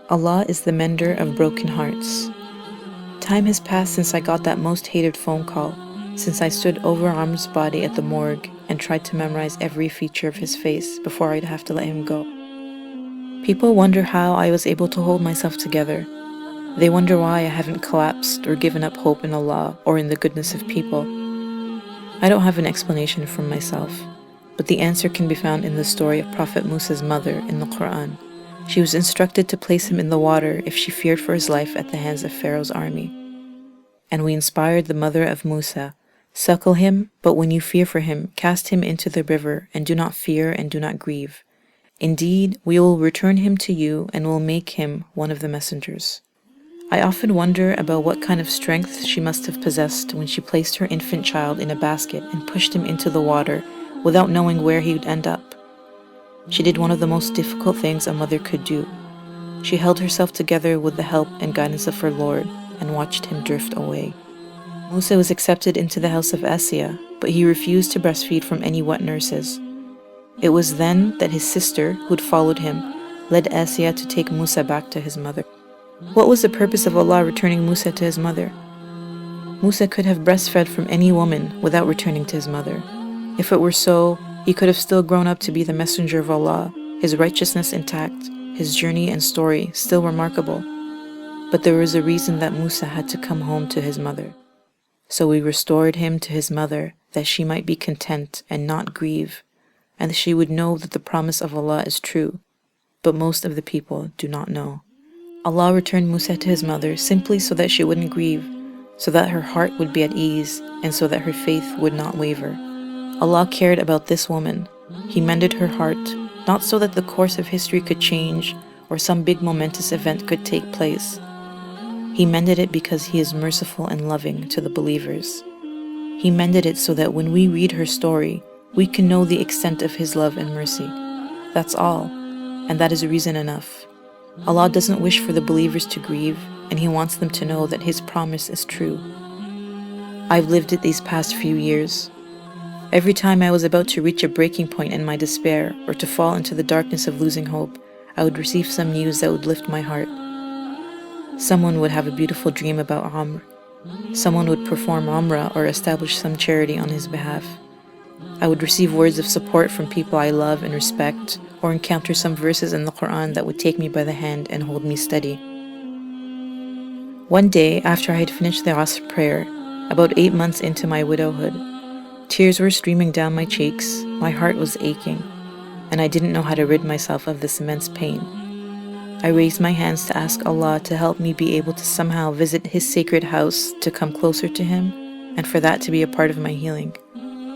Allah is the mender of broken hearts. Time has passed since I got that most hated phone call, since I stood over Amr's body at the morgue and tried to memorize every feature of his face before I'd have to let him go. People wonder how I was able to hold myself together. They wonder why I haven't collapsed or given up hope in Allah or in the goodness of people. I don't have an explanation for myself, but the answer can be found in the story of Prophet Musa's mother in the Quran. She was instructed to place him in the water if she feared for his life at the hands of Pharaoh's army. And we inspired the mother of Musa, "Suckle him, but when you fear for him, cast him into the river, and do not fear and do not grieve. Indeed, we will return him to you and will make him one of the messengers." I often wonder about what kind of strength she must have possessed when she placed her infant child in a basket and pushed him into the water without knowing where he would end up. She did one of the most difficult things a mother could do. She held herself together with the help and guidance of her Lord and watched him drift away. Musa was accepted into the house of Asiyah, but he refused to breastfeed from any wet nurses. It was then that his sister, who'd followed him, led Asiyah to take Musa back to his mother. What was the purpose of Allah returning Musa to his mother? Musa could have breastfed from any woman without returning to his mother. If it were so, he could have still grown up to be the messenger of Allah, his righteousness intact, his journey and story still remarkable. But there was a reason that Musa had to come home to his mother. So we restored him to his mother, that she might be content and not grieve, and that she would know that the promise of Allah is true. But most of the people do not know. Allah returned Musa to his mother simply so that she wouldn't grieve, so that her heart would be at ease, and so that her faith would not waver. Allah cared about this woman. He mended her heart, not so that the course of history could change or some big momentous event could take place. He mended it because He is merciful and loving to the believers. He mended it so that when we read her story, we can know the extent of His love and mercy. That's all, and that is reason enough. Allah doesn't wish for the believers to grieve, and He wants them to know that His promise is true. I've lived it these past few years. Every time I was about to reach a breaking point in my despair or to fall into the darkness of losing hope, I would receive some news that would lift my heart. Someone would have a beautiful dream about Amr. Someone would perform Umrah or establish some charity on his behalf. I would receive words of support from people I love and respect, or encounter some verses in the Quran that would take me by the hand and hold me steady. One day, after I had finished the Asr prayer, about 8 months into my widowhood, tears were streaming down my cheeks, my heart was aching, and I didn't know how to rid myself of this immense pain. I raised my hands to ask Allah to help me be able to somehow visit His sacred house, to come closer to Him, and for that to be a part of my healing.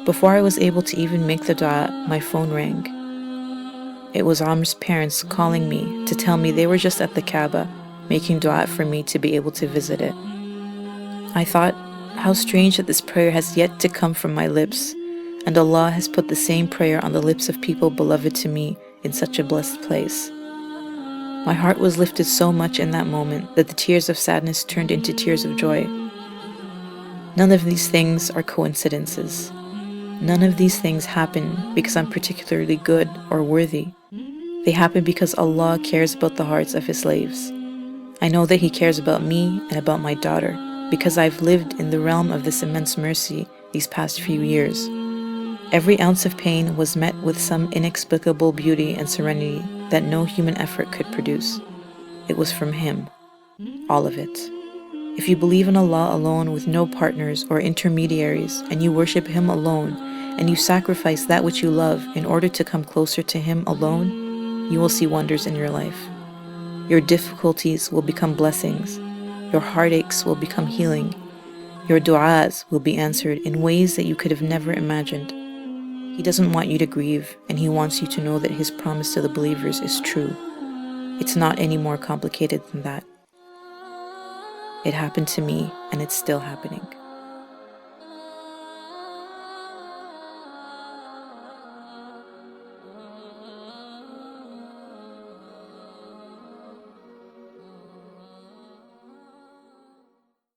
Before I was able to even make the dua, my phone rang. It was Amr's parents calling me to tell me they were just at the Kaaba, making dua for me to be able to visit it. I thought, how strange that this prayer has yet to come from my lips, and Allah has put the same prayer on the lips of people beloved to me in such a blessed place. My heart was lifted so much in that moment that the tears of sadness turned into tears of joy. None of these things are coincidences. None of these things happen because I'm particularly good or worthy. They happen because Allah cares about the hearts of His slaves. I know that He cares about me and about my daughter because I've lived in the realm of this immense mercy these past few years. Every ounce of pain was met with some inexplicable beauty and serenity that no human effort could produce. It was from Him, all of it. If you believe in Allah alone with no partners or intermediaries, and you worship Him alone, and you sacrifice that which you love in order to come closer to Him alone, you will see wonders in your life. Your difficulties will become blessings. Your heartaches will become healing. Your du'as will be answered in ways that you could have never imagined. He doesn't want you to grieve, and He wants you to know that His promise to the believers is true. It's not any more complicated than that. It happened to me, and it's still happening.